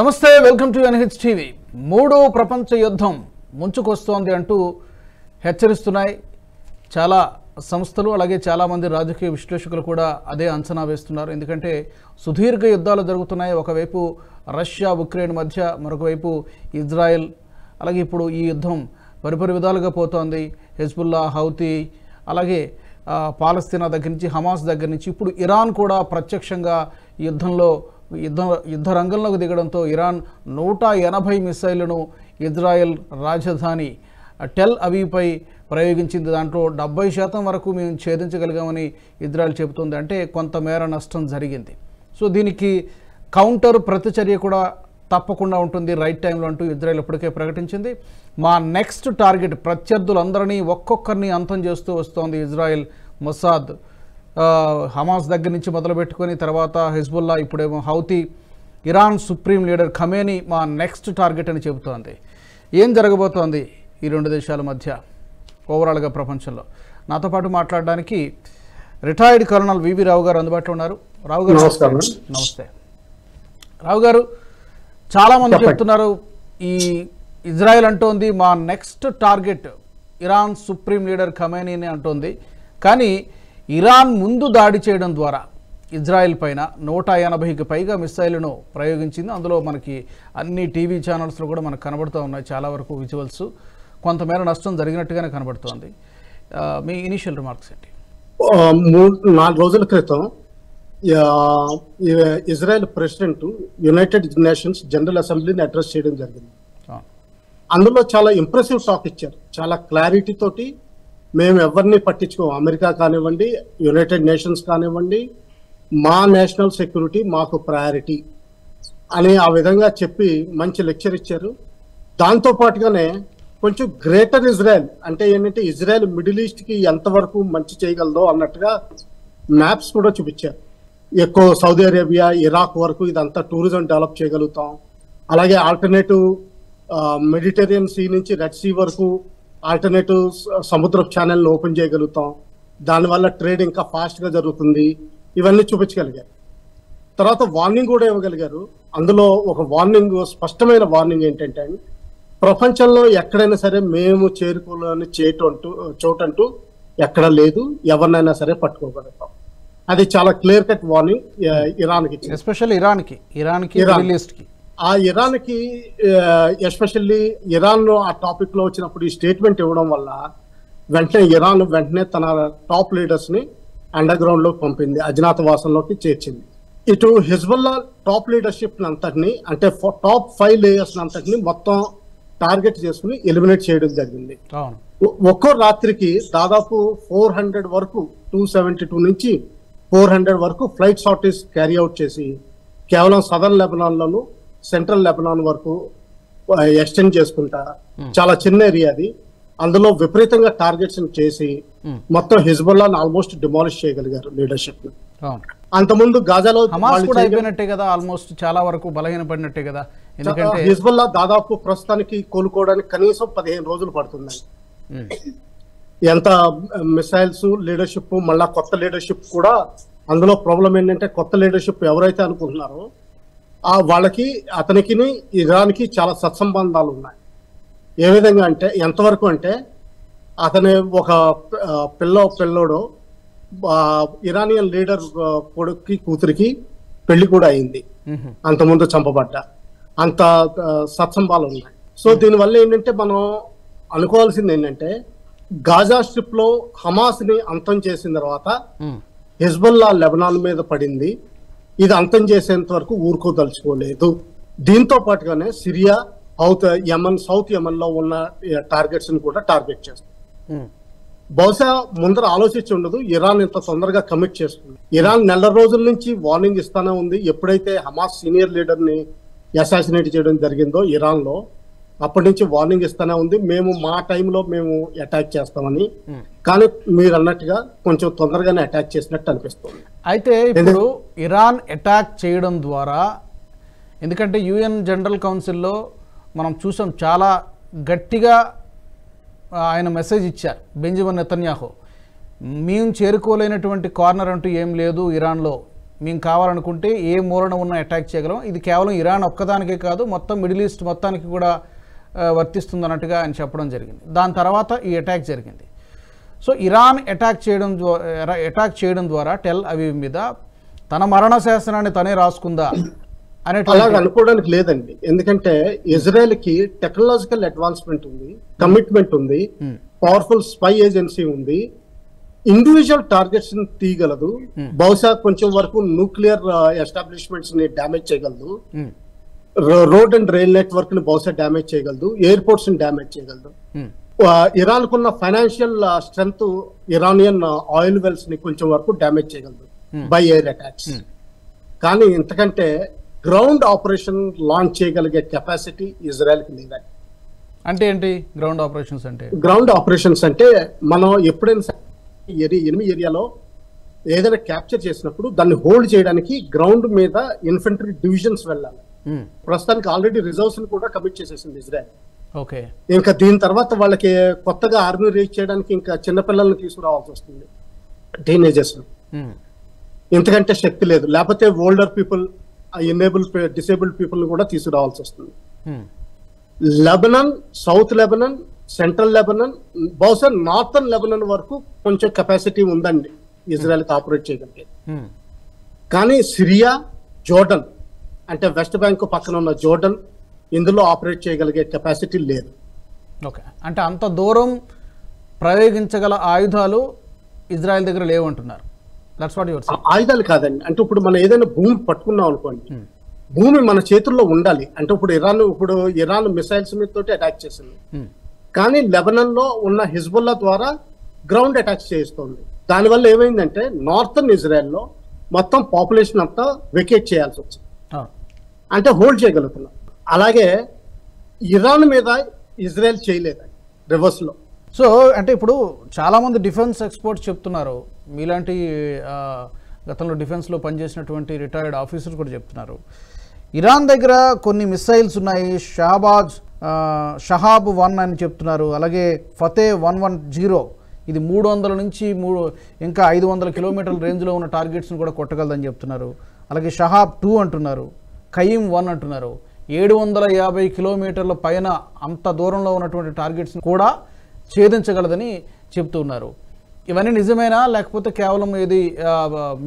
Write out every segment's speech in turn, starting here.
నమస్తే, welcome to NH TV. మూడో ప్రపంచ యుద్ధం ముంచుకొస్తోంది అంటూ హెచ్చరిస్తున్నాయి చాలా సంస్థలు. అలాగే చాలామంది రాజకీయ విశ్లేషకులు కూడా అదే అంచనా వేస్తున్నారు. ఎందుకంటే సుదీర్ఘ యుద్ధాలు జరుగుతున్నాయి. ఒకవైపు రష్యా ఉక్రెయిన్ మధ్య, మరొకవైపు ఇజ్రాయెల్. అలాగే ఇప్పుడు ఈ యుద్ధం పరిపరి విధాలుగా పోతోంది. హెజ్బుల్లా, హౌతీ, అలాగే పాలస్తీనా దగ్గర నుంచి, హమాస్ దగ్గర నుంచి ఇప్పుడు ఇరాన్ కూడా ప్రత్యక్షంగా యుద్ధ రంగంలోకి దిగడంతో ఇరాన్ 180 మిసైళ్లను ఇజ్రాయెల్ రాజధాని టెల్ అవీవ్పై ప్రయోగించింది. దాంట్లో 70% వరకు మేము ఛేదించగలిగామని ఇజ్రాయెల్ చెబుతుంది. అంటే కొంతమేర నష్టం జరిగింది. సో దీనికి కౌంటర్ ప్రతిచర్య కూడా తప్పకుండా ఉంటుంది రైట్ టైంలో అంటూ ఇజ్రాయెల్ ఇప్పటికే ప్రకటించింది. మా నెక్స్ట్ టార్గెట్ ప్రత్యర్థులందరినీ ఒక్కొక్కరిని అంతం చేస్తూ వస్తోంది ఇజ్రాయెల్. మొసాద్, హమాస్ దగ్గర నుంచి మొదలుపెట్టుకొని తర్వాత హెజ్బుల్లా, ఇప్పుడేమో Houthi, Iran supreme leader Khamenei మా నెక్స్ట్ టార్గెట్ అని చెబుతోంది. ఏం జరగబోతోంది ఈ రెండు దేశాల మధ్య ఓవరాల్గా ప్రపంచంలో? నాతో పాటు మాట్లాడడానికి రిటైర్డ్ కర్నల్ వివి రావు గారు అందుబాటులో ఉన్నారు. రావు గారు నమస్తే. రావు గారు, చాలామంది చెప్తున్నారు ఈ ఇజ్రాయెల్ అంటోంది మా next target Iran supreme leader ఖమేనీని అంటోంది. కానీ ఇరాన్ ముందు దాడి చేయడం ద్వారా ఇజ్రాయెల్ పైన 180కి పైగా మిసైళ్లను ప్రయోగించింది. అందులో మనకి అన్ని టీవీ ఛానల్స్లో కూడా మనకు కనబడుతూ ఉన్నాయి చాలా వరకు విజువల్స్. కొంతమేర నష్టం జరిగినట్టుగానే కనబడుతోంది. మీ ఇనిషియల్ రిమార్క్స్ ఏంటి? 4 రోజుల క్రితం Israel president United nations general అసెంబ్లీని అడ్రస్ చేయడం జరిగింది. అందులో చాలా ఇంప్రెసివ్ టాక్ ఇచ్చారు. చాలా క్లారిటీ తోటి మేము ఎవరిని పట్టించుకోం, అమెరికా కానివ్వండి, యునైటెడ్ నేషన్స్ కానివ్వండి, మా నేషనల్ సెక్యూరిటీ మాకు ప్రయారిటీ అని ఆ విధంగా చెప్పి మంచి లెక్చర్ ఇచ్చారు. దాంతో పాటుగానే కొంచెం గ్రేటర్ ఇజ్రాయెల్ అంటే ఏంటంటే ఇజ్రాయెల్ మిడిల్ ఈస్ట్కి ఎంతవరకు మంచి చేయగలదో అన్నట్టుగా మ్యాప్స్ కూడా చూపించారు. ఎక్కువ సౌదీ అరేబియా, ఇరాక్ వరకు ఇదంతా టూరిజం డెవలప్ చేయగలుగుతాం. అలాగే ఆల్టర్నేటివ్ మెడిటరేనియన్ సీ నుంచి రెడ్ సీ వరకు ఆల్టర్నేటివ్ సముద్ర ఛానల్ని ఓపెన్ చేయగలుగుతాం. దానివల్ల ట్రేడ్ ఇంకా ఫాస్ట్గా జరుగుతుంది. ఇవన్నీ చూపించగలిగారు. తర్వాత వార్నింగ్ కూడా ఇవ్వగలిగారు. అందులో ఒక వార్నింగ్, స్పష్టమైన వార్నింగ్ ఏంటంటే ప్రపంచంలో ఎక్కడైనా సరే మేము చేరుకోలేని చోటంటూ ఎక్కడ లేదు, ఎవరినైనా సరే పట్టుకోగలుగుతాం. అది చాలా క్లియర్ కట్ వార్నింగ్ ఇరాన్కి, ఎస్పెషల్లీ ఇరాన్కి ఎస్పెషల్లీ ఇరాన్ ఆ టాపిక్ లో వచ్చినప్పుడు ఈ స్టేట్మెంట్ ఇవ్వడం వల్ల ఇరాన్ వెంటనే తన టాప్ లీడర్స్ ని అండర్ గ్రౌండ్ లోకి పంపింది, అజ్ఞాతవాసంలోకి చేర్చింది. ఇటు హిజ్బుల్లా టాప్ లీడర్షిప్ అంతటిని, అంటే టాప్ 5 లేయర్స్ అంతటిని మొత్తం టార్గెట్ చేసుకుని ఎలిమినేట్ చేయడం జరిగింది. ఒక్కో రాత్రికి దాదాపు 400 వరకు, 272 నుంచి 400 వరకు ఫ్లైట్ సార్టీస్ క్యారీ అవుట్ చేసి కేవలం సదర్న్ లెబనాన్ లోను, సెంట్రల్ లెబనాన్ వరకు ఎక్స్టెండ్ చేసుకుంటా, చాలా చిన్న ఏరియా అది, అందులో విపరీతంగా టార్గెట్స్ చేసి మొత్తం హిజ్బుల్లాని ఆల్మోస్ట్ డిమాలిష్ చేయగలిగారు లీడర్షిప్ ని. అంతకుముందు గాజాలో అయిపోయినట్టే కదా, ఆల్మోస్ట్ చాలా వరకు బలహీనపడినట్టే కదా. ఎందుకంటే హిజ్బుల్లా దాదాపు ప్రస్తుతానికి కోలుకోవడానికి కనీసం 15 రోజులు పడుతుంది. ఎంత మిసైల్స్, లీడర్షిప్, మళ్ళా కొత్త లీడర్షిప్ కూడా. అందులో ప్రాబ్లం ఏంటంటే కొత్త లీడర్షిప్ ఎవరైతే అనుకుంటున్నారో వాళ్ళకి, అతనికి ఇరాన్కి చాలా సత్సంబంధాలు ఉన్నాయి. ఏ విధంగా అంటే ఎంతవరకు అంటే అతని ఒక పిల్లోడు ఇరానియన్ లీడర్ కొడుక్కి, కూతురికి పెళ్లి కూడా అయింది, అంతకుముందు చంపబడ్డ. అంత సత్సంబాలు ఉన్నాయి. సో దీనివల్ల ఏంటంటే మనం అనుకోవాల్సింది ఏంటంటే గాజా స్ట్రిప్ లో హమాస్ ని అంతం చేసిన తర్వాత హిజ్బుల్లా లెబనాన్ మీద పడింది. ఇది అంతం చేసేంత వరకు ఊరుకోదలుచుకోలేదు. దీంతో పాటుగానే సిరియా, సౌత్ యమన్ లో ఉన్న టార్గెట్స్ ని కూడా టార్గెట్ చేస్తుంది. బహుశా ముందర ఆలోచించి ఉండదు ఇరాన్ ఇంత తొందరగా కమిట్ చేస్తుంది. ఇరాన్ నెల రోజుల నుంచి వార్నింగ్ ఇస్తానే ఉంది. ఎప్పుడైతే హమాస్ సీనియర్ లీడర్ ని అసాసినేట్ చేయడం జరిగిందో ఇరాన్ లో, అప్పటి నుంచి వార్నింగ్ ఇస్తానే ఉంది, మేము మా టైంలో మేము అటాక్ చేస్తామని. కానీ మీరు అన్నట్టుగా కొంచెం తొందరగానే అటాక్ చేసినట్టు అనిపిస్తుంది. అయితే ఇప్పుడు ఇరాన్ అటాక్ చేయడం ద్వారా, ఎందుకంటే UN జనరల్ కౌన్సిల్లో మనం చూసాం, చాలా గట్టిగా ఆయన మెసేజ్ ఇచ్చారు బెంజమిన్ నెతన్యాహు. మేము చేరుకోలేనటువంటి కార్నర్ అంటూ ఏం లేదు ఇరాన్లో, మేము కావాలనుకుంటే ఏ మూలన ఉన్న అటాక్ చేయగలం, ఇది కేవలం ఇరాన్ ఒక్కదానికే కాదు మొత్తం మిడిల్ ఈస్ట్ మొత్తానికి కూడా వర్తిస్తుంది అన్నట్టుగా ఆయన చెప్పడం జరిగింది. దాని తర్వాత ఈ అటాక్ జరిగింది. సో ఇరాన్ అటాక్ చేయడం ద్వారా టెల్ అవీవ్ మీద తన మరణ శాసనాన్ని తనే రాసుకుందా అలాగ అనుకోవడానికి లేదండి. ఎందుకంటే ఇజ్రాయెల్కి టెక్నాలజికల్ అడ్వాన్స్మెంట్ ఉంది, కమిట్మెంట్ ఉంది, పవర్ఫుల్ స్పై ఏజెన్సీ ఉంది, ఇండివిజువల్ టార్గెట్స్ ని తీయగలదు, బహుశా కొంచెం వరకు న్యూక్లియర్ ఎస్టాబ్లిష్మెంట్స్ ని డ్యామేజ్ చేయగలదు, రోడ్ అండ్ రైల్ నెట్వర్క్ ని బహుశా డ్యామేజ్ చేయగలదు, ఎయిర్పోర్ట్స్ ని డ్యామేజ్ చేయగలదు. ఇరాన్ కున్న financial strength Iranian oil wells ని కొంచెం వరకు డ్యామేజ్ చేయగలదు బై ఎయిర్ అటాక్స్. కానీ ఇంతకంటే గ్రౌండ్ ఆపరేషన్ లాంచ్ చేయగలిగే కెపాసిటీ ఇజ్రాయెల్ కి లేదా. అంటే ఏంటి గ్రౌండ్ ఆపరేషన్స్ అంటే? గ్రౌండ్ ఆపరేషన్స్ అంటే మనం ఎప్పుడైనా ఎనిమి ఏరియాలో ఏదైనా క్యాప్చర్ చేసినప్పుడు దాన్ని హోల్డ్ చేయడానికి గ్రౌండ్ మీద ఇన్ఫెంట్రీ డివిజన్స్ వెళ్ళాలి. ప్రస్తుతానికి ఆల్రెడీ రిజర్వ్స్ ని కూడా కమిట్ చేసేసింది ఇజ్రాయెల్. ఓకే, ఇంకా దీని తర్వాత వాళ్ళకి కొత్తగా ఆర్మీ రేజ్ చేయడానికి ఇంకా చిన్నపిల్లల్ని తీసుకురావాల్సి వస్తుంది, టీనేజర్స్. ఎందుకంటే శక్తి లేదు, లేకపోతే ఓల్డర్ పీపుల్, డిసేబుల్డ్ పీపుల్ కూడా తీసుకురావాల్సి వస్తుంది. Lebanon, south Lebanon, central Lebanon, బహుశా నార్థన్ లెబనాన్ వరకు కొంచెం కెపాసిటీ ఉందండి ఇజ్రాయెల్కి ఆపరేట్ చేయగలిగే. కానీ సిరియా, జోర్డన్ అంటే వెస్ట్ బ్యాంక్ పక్కన ఉన్న జోర్డన్, ఇందులో ఆపరేట్ చేయగలిగే కెపాసిటీ లేదు. ఓకే, అంటే అంత దూరం ప్రయోగించగల ఆయుధాలు ఇజ్రాయెల్ దగ్గర లేవంటున్నారు. ఆయుధాలు కాదండి, అంటే ఇప్పుడు మనం ఏదైనా భూమి పట్టుకున్నాం అనుకోండి, భూమి మన చేతుల్లో ఉండాలి. అంటే ఇప్పుడు ఇరాన్ మిసైల్స్ మీద తోటి అటాక్ చేసింది, కానీ లెబనాన్ లో ఉన్న హిజ్బుల్లా ద్వారా గ్రౌండ్ అటాక్స్ చేస్తుంది. దానివల్ల ఏమైందంటే నార్థన్ ఇజ్రాయెల్ లో మొత్తం పాపులేషన్ అంతా వెకేట్ చేయాల్సి వచ్చింది, అంటే హోల్డ్ చేయగలుగుతున్నాం. అలాగే ఇరాన్ మీద ఇజ్రాయెల్ చేయలేదు రివర్స్ లో. సో అంటే ఇప్పుడు చాలామంది డిఫెన్స్ ఎక్స్పర్ట్స్ చెప్తున్నారు, మీలాంటి గతంలో డిఫెన్స్లో పనిచేసినటువంటి రిటైర్డ్ ఆఫీసర్స్ కూడా చెప్తున్నారు, ఇరాన్ దగ్గర కొన్ని మిసైల్స్ ఉన్నాయి, షహాబ్ 1 అని చెప్తున్నారు, అలాగే ఫతే 110, ఇది 300 నుంచి ఇంకా 500 కిలోమీటర్ల రేంజ్లో ఉన్న టార్గెట్స్ని కూడా కొట్టగలదని చెప్తున్నారు. అలాగే షహాబ్ 2 అంటున్నారు, ఖయీమ్ 1 అంటున్నారు, 750 కిలోమీటర్ల పైన అంత దూరంలో ఉన్నటువంటి టార్గెట్స్ని కూడా ఛేదించగలదని చెప్తున్నారు. ఇవన్నీ నిజమేనా, లేకపోతే కేవలం ఇది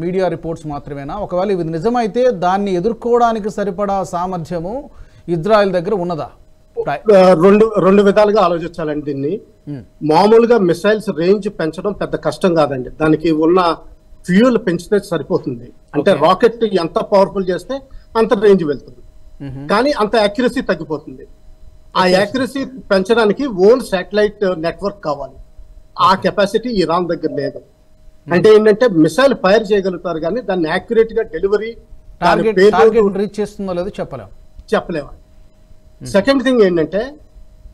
మీడియా రిపోర్ట్స్ మాత్రమేనా? ఒకవేళ ఇది నిజమైతే దాన్ని ఎదుర్కోవడానికి సరిపడా సామర్థ్యము ఇజ్రాయెల్ దగ్గర ఉన్నదా? రెండు విధాలుగా ఆలోచించాలండి దీన్ని. మామూలుగా మిసైల్స్ రేంజ్ పెంచడం పెద్ద కష్టం కాదండి, దానికి ఉన్న ఫ్యూయల్ పెంచితే సరిపోతుంది. అంటే రాకెట్ ఎంత పవర్ఫుల్ చేస్తే అంత రేంజ్ వెళ్తుంది, కానీ అంత యాక్యురసీ తగ్గిపోతుంది. ఆ యాక్యురసీ పెంచడానికి ఓన్ శాటిలైట్ నెట్వర్క్ కావాలి, ఆ కెపాసిటీ ఇరాన్ దగ్గర లేదు. అంటే ఏంటంటే మిసైల్ ఫైర్ చేయగలుగుతారు కానీ దాన్ని యాక్యురేట్ గా డెలివరీ రీచ్ చేస్తుందో లేదో చెప్పలేము. సెకండ్ థింగ్ ఏంటంటే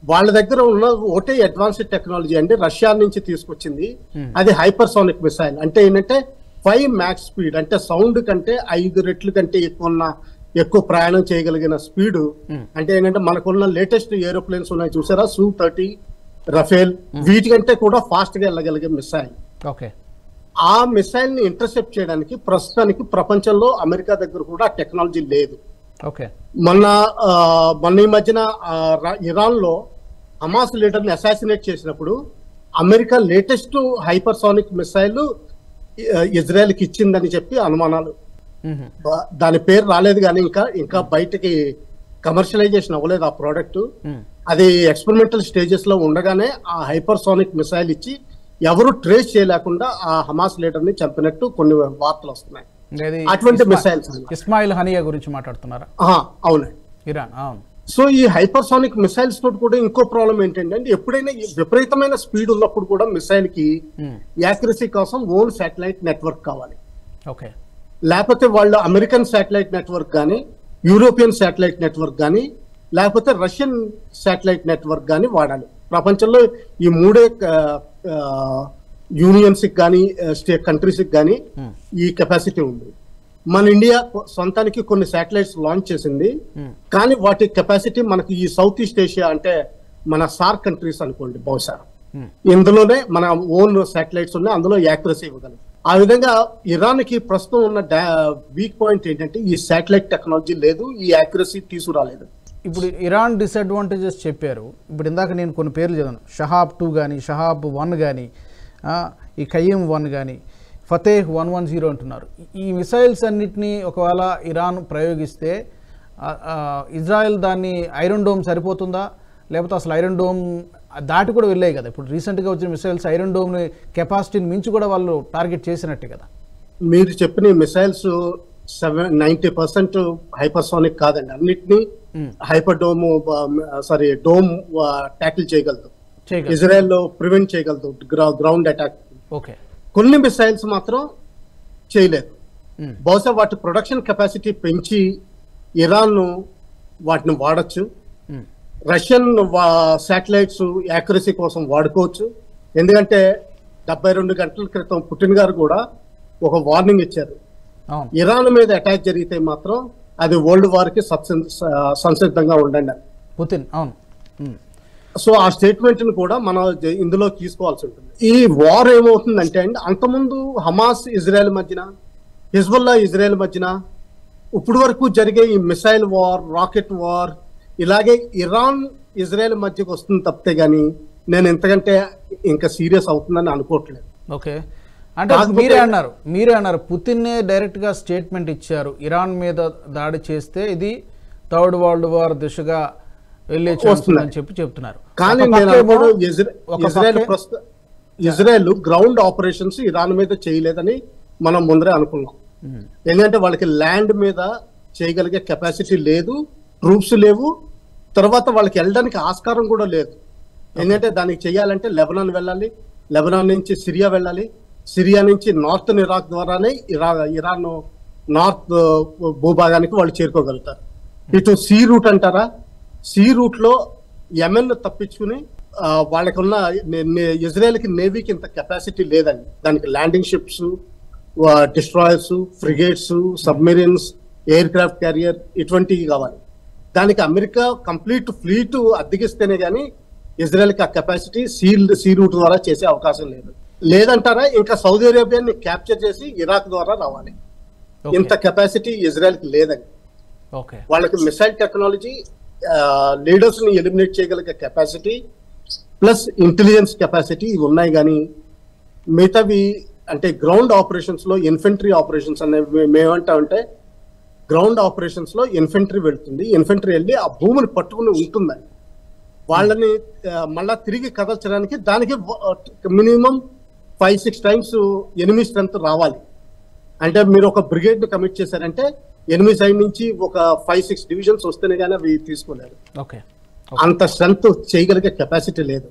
వాళ్ళ దగ్గర ఉన్న ఒకటే అడ్వాన్స్డ్ టెక్నాలజీ అండి, రష్యా నుంచి తీసుకొచ్చింది, అది హైపర్సోనిక్ మిసైల్. అంటే ఏంటంటే 5 మ్యాక్స్ స్పీడ్, అంటే సౌండ్ కంటే 5 రెట్లు కంటే ఎక్కువ ప్రయాణం చేయగలిగిన స్పీడ్. అంటే ఏంటంటే మనకున్న లేటెస్ట్ ఏరోప్లేన్స్ ఉన్నాయి చూసారా, Su-30, రఫేల్, వీటికంటే కూడా ఫాస్ట్ గా వెళ్ళగలిగే మిసైల్. ఆ మిసైల్ ని ఇంటర్సెప్ట్ చేయడానికి ప్రస్తుతానికి ప్రపంచంలో అమెరికా దగ్గర కూడా టెక్నాలజీ లేదు. మొన్న ఈ మధ్యన ఇరాన్ లో హమాస్ లీడర్ ని అసాసినేట్ చేసినప్పుడు America latest hypersonic missile Israel కి ఇచ్చిందని చెప్పి అనుమానాలు. దాని పేరు రాలేదు కానీ ఇంకా బయటకి కమర్షియలైజేషన్ అవ్వలేదు ఆ ప్రోడక్ట్. అది ఎక్స్పెరిమెంటల్ స్టేజెస్ లో ఉండగానే ఆ హైపర్సోనిక్ మిసైల్ ఇచ్చి ఎవరు ట్రేస్ చేయలేకుండా ఆ హమాస్ లీడర్ ని చంపినట్టు కొన్ని వార్తలు వస్తున్నాయి. అటువంటి మిసైల్స్ ఇస్మాయిల్ హనియా గురించి మాట్లాడుతున్నారా? అవునండి, ఇరాన్. సో ఈ హైపర్సోనిక్ మిసైల్స్ తోటి కూడా ఇంకో ప్రాబ్లం ఏంటంటే ఎప్పుడైనా విపరీతమైన స్పీడ్ ఉన్నప్పుడు కూడా మిసైల్ కి యాక్యురసీ కోసం ఓన్ శాటిలైట్ నెట్వర్క్ కావాలి. లేకపోతే వాళ్ళు అమెరికన్ శాటిలైట్ నెట్వర్క్ కానీ, యూరోపియన్ శాటిలైట్ నెట్వర్క్ కానీ, లేకపోతే రష్యన్ శాటిలైట్ నెట్వర్క్ కానీ వాడాలి. ప్రపంచంలో ఈ 3 యూనియన్స్ కానీ స్టేట్ కంట్రీస్ కానీ ఈ కెపాసిటీ ఉంది. మన ఇండియా సొంతానికి కొన్ని శాటిలైట్స్ లాంచ్ చేసింది, కానీ వాటి కెపాసిటీ మనకి ఈ సౌత్ ఈస్ట్ ఏషియా అంటే మన సార్క్ కంట్రీస్ అనుకోండి, బహుశా ఇందులోనే మన ఓన్ శాటిలైట్స్ ఉన్నాయి, అందులో యాక్యురసీ ఇవ్వగలం. ఆ విధంగా ఇరాన్కి ప్రస్తుతం ఉన్న వీక్ పాయింట్ ఏంటంటే ఈ శాటిలైట్ టెక్నాలజీ లేదు, ఈ యాక్యురసీ తీసుకురాలేదు. ఇప్పుడు ఇరాన్ డిసడ్వాంటేజెస్ చెప్పారు. ఇప్పుడు ఇందాక నేను కొన్ని పేర్లు చదివాను, షహాబ్ 2 కానీ, షహాబ్ 1 కానీ, ఈ ఖయ్యం 1 కానీ, ఫతేహ్ 110 అంటున్నారు. ఈ మిసైల్స్ అన్నిటినీ ఒకవేళ ఇరాన్ ప్రయోగిస్తే ఇజ్రాయెల్ దాన్ని ఐరన్ డోమ్ సరిపోతుందా, లేకపోతే అసలు ఐరన్ డోమ్ దాటి కూడా వెళ్ళాయి కదా. ఇప్పుడు రీసెంట్గా వచ్చిన మిసైల్స్ ఐరన్ డోమ్ కెపాసిటీని మించి కూడా వాళ్ళు టార్గెట్ చేసినట్టే కదా. మీరు చెప్పిన మిసైల్స్ 90% హైపర్సోనిక్ కాదండి, అన్నిటినీ హైపర్ డోమ్ డోమ్ ట్యాకిల్ చేయగలదు, ఇజ్రాయెల్ ప్రివెంట్ చేయగలదు గ్రౌండ్ అటాక్. ఓకే, కొన్ని మిసైల్స్ మాత్రం చేయలేదు. బహుశా వాటి ప్రొడక్షన్ కెపాసిటీ పెంచి ఇరాన్ వాటిని వాడచ్చు. రష్యన్ శాటిలైట్స్ యాక్యురసీ కోసం వాడుకోవచ్చు. ఎందుకంటే 72 గంటల క్రితం పుటిన్ గారు కూడా ఒక వార్నింగ్ ఇచ్చారు, ఇరాన్ మీద అటాక్ జరిగితే మాత్రం అది వరల్డ్ వార్ కి సంసిద్ధంగా ఉండండి పుతిన్. అవును. సో ఆ స్టేట్మెంట్ ని కూడా మనం ఇందులో తీసుకోవాల్సి ఉంటుంది. ఈ వార్ ఏమవుతుందంటే అండి, అంతకుముందు హమాస్ ఇజ్రాయెల్ మధ్యన, హిజ్బుల్లా ఇజ్రాయెల్ మధ్యన ఇప్పుడు వరకు జరిగే ఈ మిసైల్ వార్, రాకెట్ వార్, ఇలాగే ఇరాన్ ఇజ్రాయెల్ మధ్యకు వస్తుంది తప్పితే గానీ నేను ఇంతకంటే ఇంకా సీరియస్ అవుతుందని అనుకోవట్లేదు. ఓకే, అంటే మీరే అన్నారు పుతిన్నే డైరెక్ట్ గా స్టేట్మెంట్ ఇచ్చారు, ఇరాన్ మీద దాడి చేస్తే ఇది థర్డ్ వరల్డ్ వార్ దిశగా వెళ్ళే ఛాన్స్ ఉందని చెప్తున్నారు. కానీ ఇజ్రాయెల్ గ్రౌండ్ ఆపరేషన్స్ ఇరాన్ మీద చేయలేదని మనం ముందరే అనుకున్నాం. ఎందుకంటే వాళ్ళకి ల్యాండ్ మీద చేయగలిగే కెపాసిటీ లేదు, ట్రూప్స్ లేవు, తర్వాత వాళ్ళకి వెళ్ళడానికి ఆస్కారం కూడా లేదు. ఎందుకంటే దానికి చేయాలంటే లెబనాన్ వెళ్ళాలి, లెబనాన్ నుంచి సిరియా వెళ్ళాలి, సిరియా నుంచి నార్త్ ఇరాక్ ద్వారానే ఇరాన్ నార్త్ భూభాగానికి వాళ్ళు చేరుకోగలుగుతారు. ఇటు సీ రూట్ అంటారా, సీ రూట్ లో యెమెన్ తప్పించుకుని వాళ్ళకున్న ఇజ్రాయెల్ కి నేవీకి ఇంత కెపాసిటీ లేదండి. దానికి landing ships, destroyers, frigates, submarines, air craft carrier ఇటువంటివి కావాలి. దానికి అమెరికా కంప్లీట్ ఫ్లీట్ అద్దెకిస్తేనే గానీ ఇజ్రాయెల్ కి ఆ కెపాసిటీ సీ రూట్ ద్వారా చేసే అవకాశం లేదు. లేదంటారా ఇంకా సౌదీ అరేబియాని క్యాప్చర్ చేసి ఇరాక్ ద్వారా రావాలి. ఇంత కెపాసిటీ ఇజ్రాయెల్ కి లేదండి. వాళ్ళకి మిసైల్ టెక్నాలజీ, లీడర్స్ ని ఎలిమినేట్ చేయగలిగే కెపాసిటీ ప్లస్ ఇంటెలిజెన్స్ కెపాసిటీ ఇవి ఉన్నాయి. కానీ మిగతావి అంటే గ్రౌండ్ ఆపరేషన్స్ లో ఇన్ఫెంట్రీ ఆపరేషన్స్ అనేవి మేమంటామంటే గ్రౌండ్ ఆపరేషన్స్ లో ఇన్ఫెంట్రీ వెళ్తుంది, ఇన్ఫెంట్రీ వెళ్ళి ఆ భూమిని పట్టుకుని ఉంటుందని వాళ్ళని మళ్ళా తిరిగి కదల్చడానికి దానికి మినిమం 5-6 టైమ్స్ ఎనిమీ స్ట్రెంత్ రావాలి. అంటే మీరు ఒక బ్రిగేడ్ ని కమిట్ చేశారంటే ఎనిమీ సైడ్ నుంచి ఒక 5-6 డివిజన్స్ వస్తేనే కానీ అవి తీసుకోలేరు. అంత స్ట్రెంత్ చేయగలిగే కెపాసిటీ లేదు.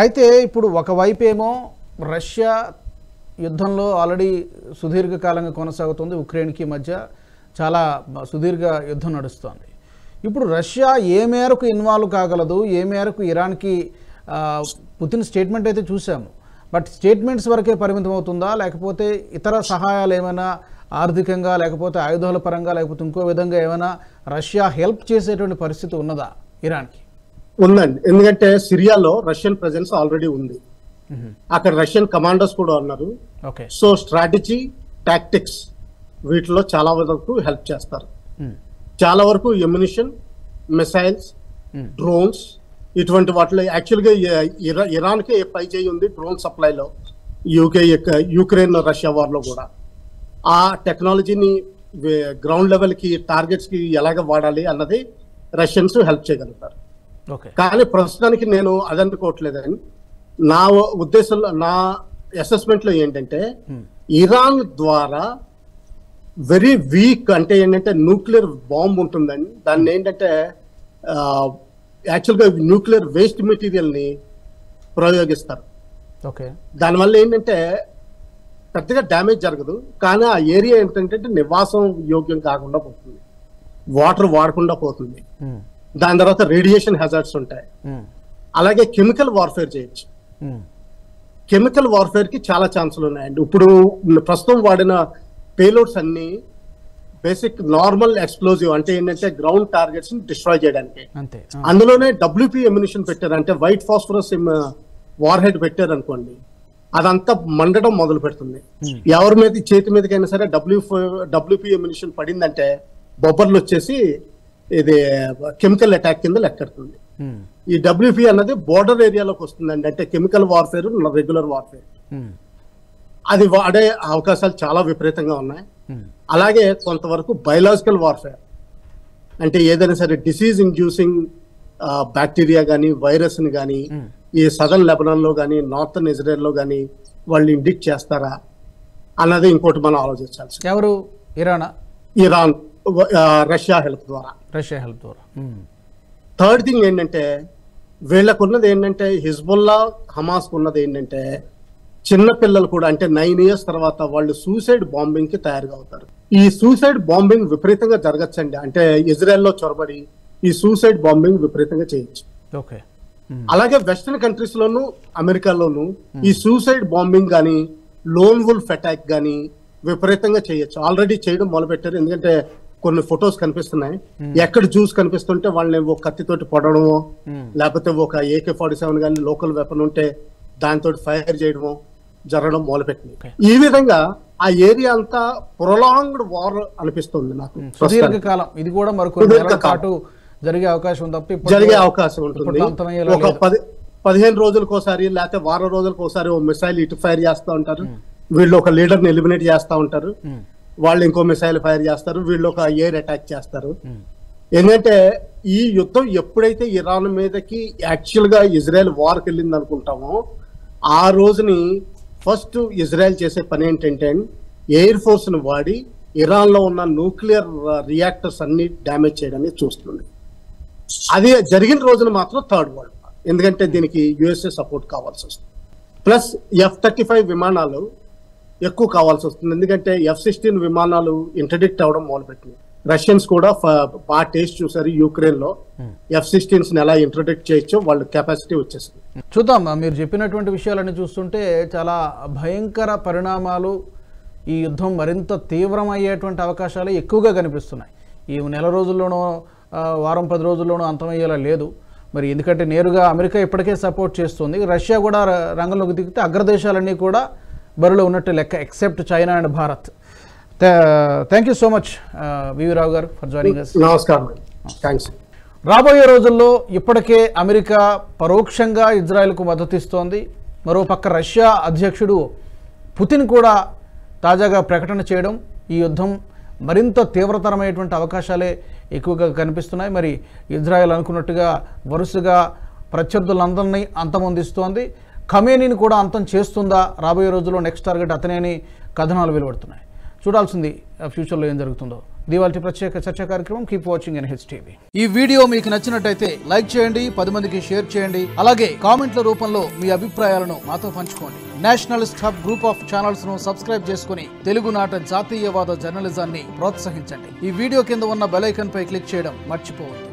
అయితే ఇప్పుడు ఒకవైపు ఏమో రష్యా యుద్ధంలో ఆల్రెడీ సుదీర్ఘకాలంగా కొనసాగుతుంది, ఉక్రెయిన్కి మధ్య చాలా సుదీర్ఘ యుద్ధం నడుస్తోంది. ఇప్పుడు రష్యా ఏ మేరకు ఇన్వాల్వ్ కాగలదు, ఏ మేరకు ఇరాన్కి పుతిన్ స్టేట్మెంట్ అయితే చూసాము, బట్ స్టేట్మెంట్స్ వరకే పరిమితం అవుతుందా, లేకపోతే ఇతర సహాయాలు ఏమైనా ఆర్థికంగా, లేకపోతే ఆయుధాల పరంగా, లేకపోతే ఇంకో విధంగా ఏమైనా రష్యా హెల్ప్ చేసేటువంటి పరిస్థితి ఉన్నదా ఇరాన్కి? ఉందండి, ఎందుకంటే సిరియాలో రష్యన్ ప్రెజెన్స్ ఆల్రెడీ ఉంది, అక్కడ రష్యన్ కమాండర్స్ కూడా ఉన్నారు. సో స్ట్రాటజీ, టాక్టిక్స్ వీటిలో చాలా వరకు హెల్ప్ చేస్తారు. చాలా వరకు ఎమ్యునిషన్, మిసైల్స్, డ్రోన్స్ ఇటువంటి వాటిలో యాక్చువల్గా ఇరాన్కే పై చేయి ఉంది డ్రోన్ సప్లైలో, యుక్రెయిన్ రష్యా వార్లో కూడా. ఆ టెక్నాలజీని గ్రౌండ్ లెవెల్కి టార్గెట్స్కి ఎలాగ వాడాలి అన్నది రష్యన్స్ హెల్ప్ చేయగలుగుతారు. కానీ ప్రస్తుతానికి నేను అదనుకోవట్లేదని నా ఉద్దేశంలో, నా అసెస్మెంట్లో ఏంటంటే ఇరాన్ ద్వారా వెరీ వీక్ అంటే ఏంటంటే న్యూక్లియర్ బాంబ్ ఉంటుందండి. దాన్ని ఏంటంటే యాక్చువల్గా న్యూక్లియర్ వేస్ట్ మెటీరియల్ని ప్రయోగిస్తారు. దానివల్ల ఏంటంటే పెద్దగా డ్యామేజ్ జరగదు, కానీ ఆ ఏరియా ఏంటంటే నివాసం యోగ్యం కాకుండా పోతుంది, వాటర్ వాడకుండా పోతుంది. దాని తర్వాత రేడియేషన్ హెజార్డ్స్ ఉంటాయి. అలాగే కెమికల్ వార్ఫేర్ చేయొచ్చు. కెమికల్ వార్ఫేర్ కి చాలా ఛాన్సులు ఉన్నాయండి. ఇప్పుడు ప్రస్తుతం వాడిన పేలోడ్స్ అన్ని బేసిక్ నార్మల్ ఎక్స్ప్లోజివ్, అంటే ఏంటంటే గ్రౌండ్ టార్గెట్స్ ని డిస్ట్రాయ్ చేయడానికి. అందులోనే WP ఎమ్యునిషన్ పెట్టారు, అంటే వైట్ ఫాస్ఫరస్ వార్ హెడ్ పెట్టారు అనుకోండి, అదంతా మండడం మొదలు పెడుతుంది. ఎవరి మీద చేతి మీదకైనా సరే WPA మిషన్ పడిందంటే బొబ్బర్లు వచ్చేసి ఇది కెమికల్ అటాక్ కింద లెక్కెడుతుంది. ఈ WPA అన్నది బోర్డర్ ఏరియాలోకి వస్తుందండి, అంటే కెమికల్ వార్ఫేర్, రెగ్యులర్ వార్ఫేర్. అది వాడే అవకాశాలు చాలా విపరీతంగా ఉన్నాయి. అలాగే కొంతవరకు బయలాజికల్ వార్ఫేర్, అంటే ఏదైనా సరే డిసీజ్ ఇండ్యూసింగ్ బ్యాక్టీరియా కానీ వైరస్ ని కానీ ఈ సదర్న్ లెబనాన్ లో కానీ నార్థన్ ఇజ్రాయెల్ లో కానీ వాళ్ళు ఇండిక్ట్ చేస్తారా అన్నది ఇంకోటి మనం ఆలోచించాల్సి. ఎవరు? ఇరాన్, రష్యా హెల్ప్ ద్వారా. థర్డ్ థర్డ్ థింగ్ ఏంటంటే వీళ్ళకున్నది ఏంటంటే హిజ్బుల్లా, హమాస్ ఉన్నది ఏంటంటే చిన్న పిల్లలు కూడా, అంటే 9 years తర్వాత వాళ్ళు సూసైడ్ బాంబింగ్ కి తయారుగా అవుతారు. ఈ సూసైడ్ బాంబింగ్ విపరీతంగా జరగచ్చండి, అంటే ఇజ్రాయెల్లో చొరబడి ఈ సూసైడ్ బాంబింగ్ విపరీతంగా చేయొచ్చు. అలాగే వెస్టర్న్ కంట్రీస్ లోను అమెరికాలోను ఈ సూసైడ్ బాంబింగ్ కానీ లోన్ వుల్ఫ్ అటాక్ కానీ విపరీతంగా చేయొచ్చు. ఆల్రెడీ చేయడం మొదలు పెట్టారు. ఎందుకంటే కొన్ని ఫొటోస్ కనిపిస్తున్నాయి, ఎక్కడ జ్యూస్ కనిపిస్తుంటే వాళ్ళని ఒక కత్తితోటి పొడవడమో లేకపోతే ఒక AK-47 కానీ లోకల్ వెపన్ ఉంటే దాంతో ఫైర్ చేయడమో జరగడం మొదలుపెట్టింది. ఈ విధంగా ఆ ఏరియా అంతా ప్రొలాంగ్డ్ వార్ అనిపిస్తుంది నాకు. సుదీర్ఘకాలం ఇది కూడా మరొక జరిగే అవకాశం ఉంటుంది. ఒక 15 రోజులకోసారి లేకపోతే వారం రోజులకోసారి ఓ మిసైల్ ఇటు ఫైర్ చేస్తూ ఉంటారు. వీళ్ళు ఒక లీడర్ ని ఎలిమినేట్ చేస్తూ ఉంటారు, వాళ్ళు ఇంకో మిసైల్ ఫైర్ చేస్తారు, వీళ్ళు ఒక ఎయిర్ అటాక్ చేస్తారు. ఏంటంటే ఈ యుద్ధం ఎప్పుడైతే ఇరాన్ మీదకి యాక్చువల్ గా ఇజ్రాయెల్ వార్కి వెళ్ళింది అనుకుంటామో ఆ రోజుని ఫస్ట్ ఇజ్రాయెల్ చేసే పని ఏంటంటే ఎయిర్ ఫోర్స్ ని వాడి ఇరాన్ లో ఉన్న న్యూక్లియర్ రియాక్టర్స్ అన్ని డ్యామేజ్ చేయడానికి చూస్తుంది. అది జరిగిన రోజున మాత్రం థర్డ్ వరల్డ్, ఎందుకంటే దీనికి USA సపోర్ట్ కావాల్సి వస్తుంది. ప్లస్ F-35 విమానాలు ఎక్కువ కావాల్సి వస్తుంది, ఎందుకంటే F-16 విమానాలు ఇంటర్డిక్ట్ అవడం మొదలుపెట్టింది. రష్యన్స్ కూడా బాగా టేస్ట్ చూసారు యుక్రెయిన్ లో F-16s ఎలా ఇంట్రొడక్ట్ చేయొచ్చో వాళ్ళ కెపాసిటీ వచ్చేసింది. చూద్దాం. మీరు చెప్పినటువంటి విషయాలన్నీ చూస్తుంటే చాలా భయంకర పరిణామాలు, ఈ యుద్ధం మరింత తీవ్రమయ్యేటువంటి అవకాశాలు ఎక్కువగా కనిపిస్తున్నాయి. ఈ నెల రోజుల్లోనో వారం 10 రోజుల్లోనూ అంతమయ్యేలా లేదు. మరి ఎందుకంటే నేరుగా అమెరికా ఇప్పటికే సపోర్ట్ చేస్తుంది, రష్యా కూడా రంగంలోకి దిగితే అగ్రదేశాలన్నీ కూడా బరిలో ఉన్నట్టు లెక్క, except China and Bharat. Thank you so much V V Rao గారు ఫర్ జాయినింగ్ us. నమస్కారం. థ్యాంక్స్. రాబోయే రోజుల్లో ఇప్పటికే అమెరికా పరోక్షంగా ఇజ్రాయెల్కు మద్దతిస్తోంది. మరోపక్క రష్యా అధ్యక్షుడు పుతిన్ కూడా తాజాగా ప్రకటన చేయడం ఈ యుద్ధం మరింత తీవ్రతరమైనటువంటి అవకాశాలే ఎక్కువగా కనిపిస్తున్నాయి. మరి ఇజ్రాయెల్ అనుకున్నట్టుగా వరుసగా ప్రత్యర్థులందరినీ అంతమొందిస్తోంది. ఖమేనీని కూడా అంతం చేస్తుందా రాబోయే రోజుల్లో, నెక్స్ట్ టార్గెట్ అతనే అని కథనాలు వెలువడుతున్నాయి. చూడాల్సింది ఫ్యూచర్లో ఏం జరుగుతుందో. దీవాల్టి ప్రత్యేక చర్చా కార్యక్రమం. Keep watching NHTV. ఈ వీడియో మీకు నచ్చినట్టయితే లైక్ చేయండి, 10 మందికి షేర్ చేయండి. అలాగే కామెంట్ల రూపంలో మీ అభిప్రాయాలను మాతో పంచుకోండి. Nationalist hub group of channels ను సబ్స్క్రైబ్ చేసుకుని తెలుగునాట జాతీయవాద జర్నలిజాన్ని ప్రోత్సహించండి. ఈ వీడియో కింద ఉన్న బెల్ ఐకాన్ పై క్లిక్ చేయడం మర్చిపోవద్దు.